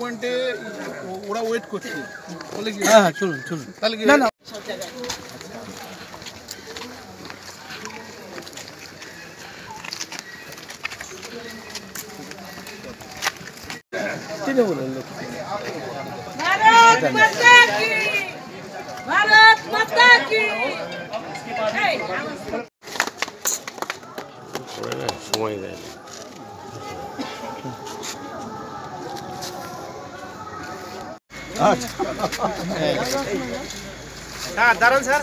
পয়েন্টে ওরা ওয়েট করছে বলে কি? হ্যাঁ চলুন চলুন তাহলে কি না না তৃণমূলের লোক भारत माता की भारत माता की সময় দেয় হ্যাঁ দাঁড়ান স্যার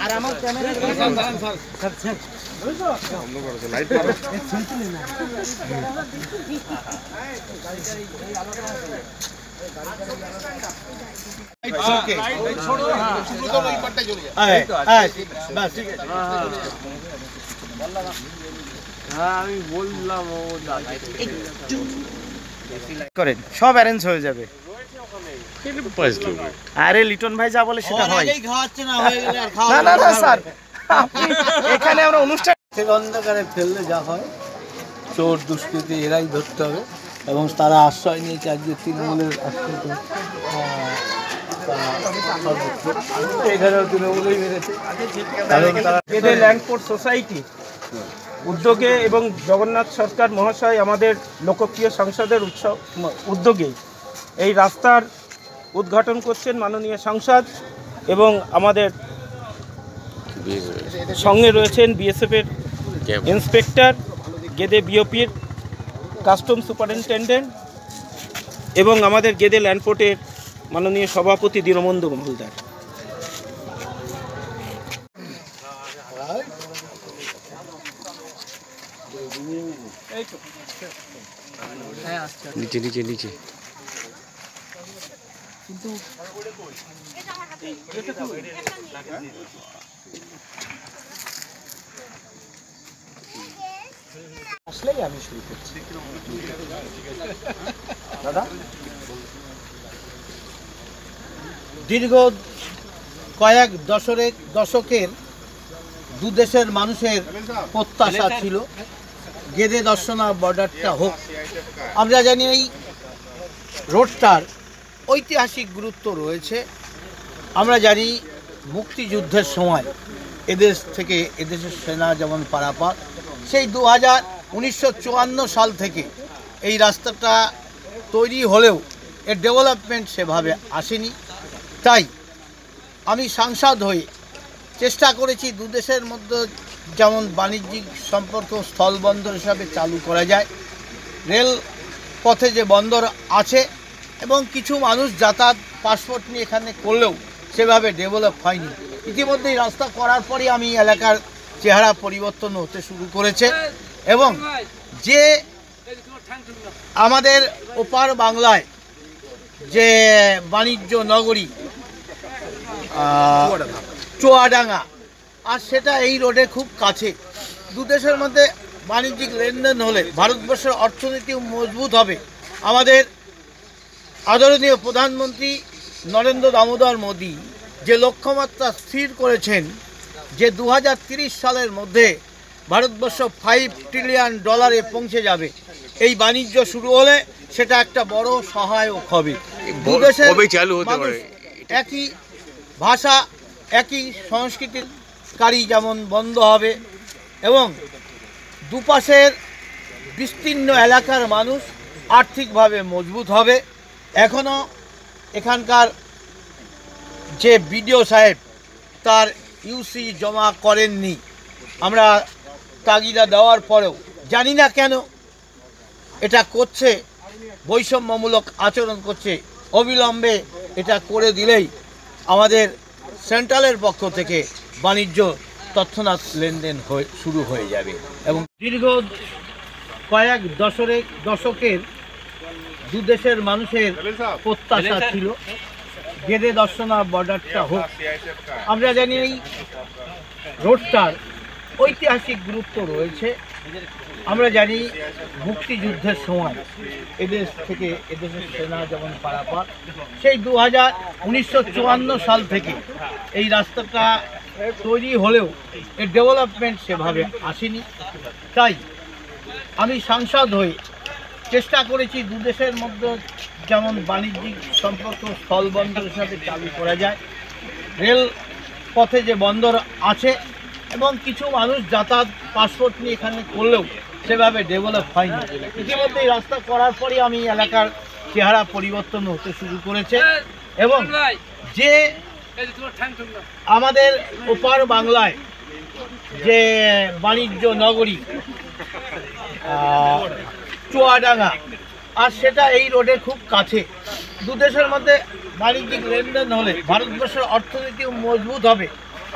আর আমার ক্যামেরা লাইট আমি বললাম ও করেন সব অ্যারেঞ্জ হয়ে যাবে আরে লিটন ভাই যা বলে সেটা হয় না না না স্যার এখানে আমরা অনুষ্ঠান অন্ধকারে ফেললে যা হয় চোর দুষ্কৃতী এরাই ধরতে হবে এবং তারা আশ্রয় নিয়েছে আজকে তৃণমূলের এখানেও তৃণমূলেই মেরেছে গেদে ল্যান্ডপোর্ট সোসাইটি উদ্যোগে এবং জগন্নাথ সরকার মহাশয় আমাদের লোকপ্রিয় সংসদের উদ্যোগে এই রাস্তার উদ্ঘাটন করছেন মাননীয় সাংসদ এবং আমাদের সঙ্গে রয়েছেন বিএসএফের ইন্সপেক্টর গেদে বিওপির কাস্টম সুপারিনটেন্ডেন্ট এবং আমাদের গেদে ল্যান্ডপোর্টের মাননীয় সভাপতি দীনবন্ধু মহলদার। নিচে নিচে নিচে আসলেই আমি শুরু করছি দাদা দীর্ঘ কয়েক দশকের দু দেশের মানুষের প্রত্যাশা ছিল গেদে দর্শনা বর্ডারটা হোক। আমরা জানি এই রোডটার ঐতিহাসিক গুরুত্ব রয়েছে। আমরা জানি মুক্তিযুদ্ধের সময় এদেশ থেকে এদেশের সেনা যেমন পারাপার সেই 1954 সাল থেকে এই রাস্তাটা তৈরি হলেও এর ডেভেলপমেন্ট সেভাবে আসেনি। তাই আমি সাংসদ হয়ে চেষ্টা করেছি দু দেশের মধ্যে যেমন বাণিজ্যিক সম্পর্ক স্থলবন্দর হিসাবে চালু করা যায়, রেল পথে যে বন্দর আছে এবং কিছু মানুষ যাতায়াত পাসপোর্ট নিয়ে এখানে করলেও সেভাবে ডেভেলপ হয়নি। ইতিমধ্যেই রাস্তা করার পরই আমি এলাকার চেহারা পরিবর্তন হতে শুরু করেছে এবং যে আমাদের ওপার বাংলায় যে বাণিজ্য নগরী চুয়াডাঙ্গা আর সেটা এই রোডে খুব কাছে। দু দেশের মধ্যে বাণিজ্যিক লেনদেন হলে ভারতবর্ষের অর্থনীতি মজবুত হবে। আমাদের আদরণীয় প্রধানমন্ত্রী নরেন্দ্র দামোদর মোদী যে লক্ষ্যমাত্রা স্থির করেছেন যে 2030 সালের মধ্যে ভারতবর্ষ $5 ট্রিলিয়ন পৌঁছে যাবে, এই বাণিজ্য শুরু হলে সেটা একটা বড় সহায়ক হবে। দু দেশের মানুষ একই ভাষা একই সংস্কৃতিকারী যেমন বন্ধ হবে এবং দুপাশের বিস্তীর্ণ এলাকার মানুষ আর্থিকভাবে মজবুত হবে। এখনও এখানকার যে বিডিও সাহেব তার ইউসি জমা করেননি। আমরা তাগিদা দেওয়ার পরেও জানি না কেন এটা করছে, বৈষম্যমূলক আচরণ করছে। অবিলম্বে এটা করে দিলেই আমাদের সেন্ট্রালের পক্ষ থেকে বাণিজ্য তৎক্ষণাৎ লেনদেন শুরু হয়ে যাবে এবং দীর্ঘ কয়েক দশকের দু দেশের মানুষের প্রত্যাশা ছিল গেদে দর্শনা বর্ডারটা হোক। আমরা জানি এই রোডটার ঐতিহাসিক গুরুত্ব রয়েছে। আমরা জানি মুক্তিযুদ্ধের সময় এদেশ থেকে এদেশের সেনা যেমন পারাপার সেই 1954 সাল থেকে এই রাস্তাটা তৈরি হলেও এর ডেভেলপমেন্ট সেভাবে আসেনি। তাই আমি সাংসদ হয়ে চেষ্টা করেছি দু দেশের মধ্যে যেমন বাণিজ্যিক সম্পর্ক স্থলবন্দরের সাথে চালু করা যায়, রেল পথে যে বন্দর আছে এবং কিছু মানুষ যাতায়াত পাসপোর্ট নিয়ে এখানে করলেও সেভাবে ডেভেলপ হয়নি। ইতিমধ্যে এই রাস্তা করার পরই আমি এলাকার চেহারা পরিবর্তন হতে শুরু করেছে এবং যে আমাদের ওপার বাংলায় যে বাণিজ্য নগরী চুয়াডাঙ্গা, আর সেটা এই রোডের খুব কাছে। দু দেশের মধ্যে বাণিজ্যিক লেনদেন হলে ভারতবর্ষের অর্থনীতিও মজবুত হবে।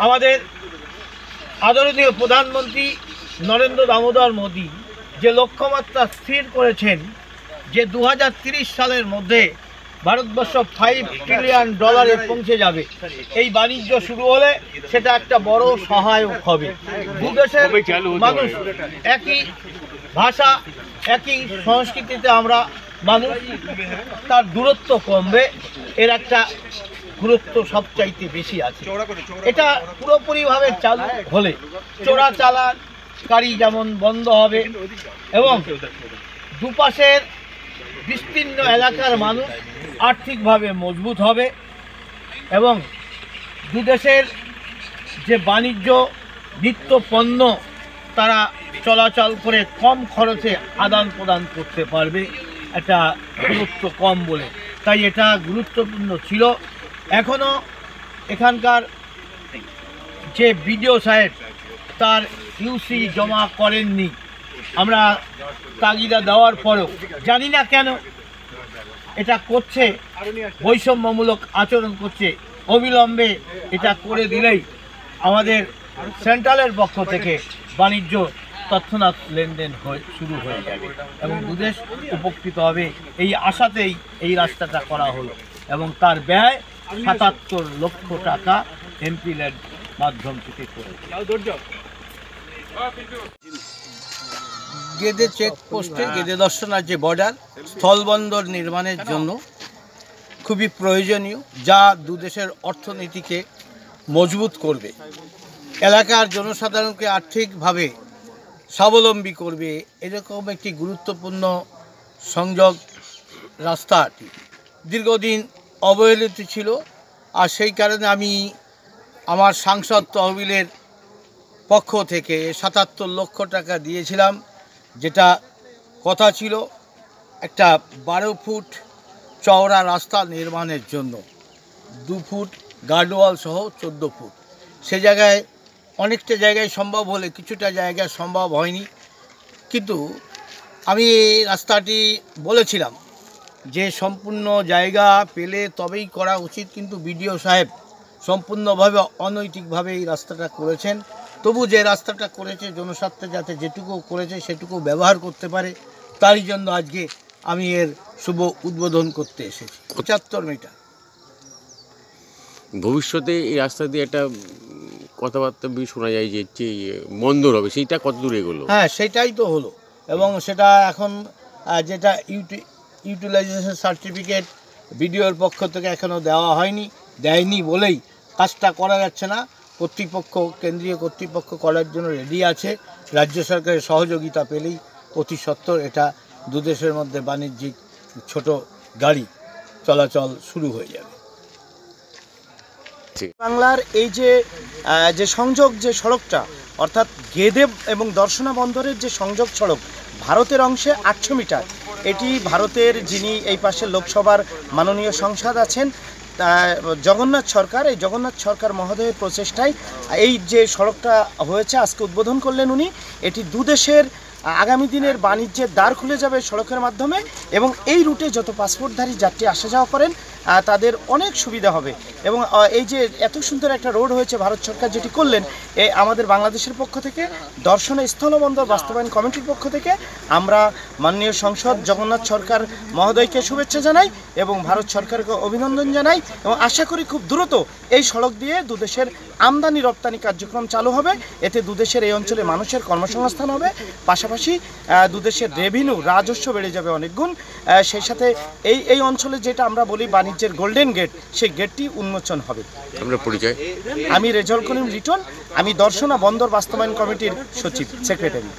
আমাদের আদরণীয় প্রধানমন্ত্রী নরেন্দ্র দামোদর মোদী যে লক্ষ্যমাত্রা স্থির করেছেন যে 2030 সালের মধ্যে ভারতবর্ষ $5 ট্রিলিয়ন পৌঁছে যাবে, এই বাণিজ্য শুরু হলে সেটা একটা বড় সহায়ক হবে। দু দেশের মানুষ একই ভাষা, একই সংস্কৃতিতে আমরা মানুষ, তার দূরত্ব কমবে, এর একটা গুরুত্ব সবচাইতে বেশি আছে। এটা পুরোপুরিভাবে চালু হলে চোরাচালানকারী যেমন বন্ধ হবে এবং দুপাশের বিস্তীর্ণ এলাকার মানুষ আর্থিকভাবে মজবুত হবে এবং দুদেশের যে বাণিজ্য নিত্য পণ্য তারা চলাচল করে কম খরচে আদান প্রদান করতে পারবে, একটা গুরুত্ব কম বলে, তাই এটা গুরুত্বপূর্ণ ছিল। এখনও এখানকার যে বিডিও সাহেব তার ইউসি জমা করেননি, আমরা তাগিদা দেওয়ার পরেও জানি না কেন এটা করছে, বৈষম্যমূলক আচরণ করছে। অবিলম্বে এটা করে দিলেই আমাদের সেন্ট্রালের পক্ষ থেকে বাণিজ্য তৎক্ষণাৎ লেনদেন শুরু হয়ে যাবে এবং দুদেশ উপকৃত হবে। এই আশাতেই এই রাস্তাটা করা হলো এবং তার ব্যয় ৭৭ লক্ষ টাকা এমপি ল্যাড মাধ্যম থেকে করেছে। গেদে চেকপোস্টে গেদে দর্শনার যে বর্ডার স্থলবন্দর নির্মাণের জন্য খুবই প্রয়োজনীয়, যা দুদেশের অর্থনীতিকে মজবুত করবে, এলাকার জনসাধারণকে আর্থিকভাবে স্বাবলম্বী করবে। এরকম একটি গুরুত্বপূর্ণ সংযোগ রাস্তাটি দীর্ঘদিন অবহেলিত ছিল, আর সেই কারণে আমি আমার সাংসদ তহবিলের পক্ষ থেকে ৭৭ লক্ষ টাকা দিয়েছিলাম, যেটা কথা ছিল একটা 12 ফুট চওড়া রাস্তা নির্মাণের জন্য, 2 ফুট গার্ডওয়াল সহ 14 ফুট। সে জায়গায় অনেকটা জায়গায় সম্ভব হলে কিছুটা জায়গায় সম্ভব হয়নি, কিন্তু আমি এই রাস্তাটি বলেছিলাম যে সম্পূর্ণ জায়গা পেলে তবেই করা উচিত, কিন্তু বিডিও সাহেব সম্পূর্ণভাবে অনৈতিকভাবে এই রাস্তাটা করেছেন। তবু যে রাস্তাটা করেছে জনস্বার্থে যাতে যেটুকু করেছে সেটুকু ব্যবহার করতে পারে, তারই জন্য আজকে আমি এর শুভ উদ্বোধন করতে এসেছি। 75 মিটার। ভবিষ্যতে এই রাস্তা দিয়ে একটা কথাবার্তা শোনা যায় যে বন্দর হবে, সেইটা কত দূর এগোলো? হ্যাঁ, সেটাই তো হলো এবং সেটা এখন যেটা ইউটিলাইজেশন সার্টিফিকেট বিডিওর পক্ষ থেকে এখনও দেয়নি বলেই কাজটা করা যাচ্ছে না। কর্তৃপক্ষ, কেন্দ্রীয় কর্তৃপক্ষ করার জন্য রেডি আছে, রাজ্য সরকারের সহযোগিতা পেলেই অতি সত্বর এটা দুদেশের মধ্যে বাণিজ্যিক ছোট গাড়ি চলাচল শুরু হয়ে যাবে। বাংলার এই যে সংযোগ যে সড়কটা, অর্থাৎ গেদে এবং দর্শনা বন্দরের যে সংযোগ সড়ক ভারতের অংশে 800 মিটার, এটি ভারতের যিনি এই পাশে লোকসভার মাননীয় সাংসদ আছেন জগন্নাথ সরকার, এই জগন্নাথ সরকার মহোদয়ের প্রচেষ্টায় এই যে সড়কটা হয়েছে আজকে উদ্বোধন করলেন উনি। এটি দুদেশের আগামী দিনের বাণিজ্যের দ্বার খুলে যাবে সড়কের মাধ্যমে এবং এই রুটে যত পাসপোর্টধারী যাত্রী আসা যাওয়া করেন তাদের অনেক সুবিধা হবে। এবং এই যে এত সুন্দর একটা রোড হয়েছে ভারত সরকার যেটি করলেন, আমাদের বাংলাদেশের পক্ষ থেকে দর্শনা স্থলবন্দর বাস্তবায়ন কমিটির পক্ষ থেকে আমরা মাননীয় সংসদ জগন্নাথ সরকার মহোদয়কে শুভেচ্ছা জানাই এবং ভারত সরকারকে অভিনন্দন জানাই এবং আশা করি খুব দ্রুত এই সড়ক দিয়ে দুদেশের আমদানি রপ্তানি কার্যক্রম চালু হবে। এতে দুদেশের এই অঞ্চলে মানুষের কর্মসংস্থান হবে, পাশাপাশি দুদেশের রেভিনিউ রাজস্ব বেড়ে যাবে অনেক গুণ। সেই সাথে এই অঞ্চলে যেটা আমরা বলি বাণিজ্যের গোল্ডেন গেট, সেই গেটটি উন্মোচন হবে। আমরা পরিচয়, আমি রেজাউল করিম লিটন, আমি দর্শনা বন্দর বাস্তবায়ন কমিটির সচিব, সেক্রেটারি।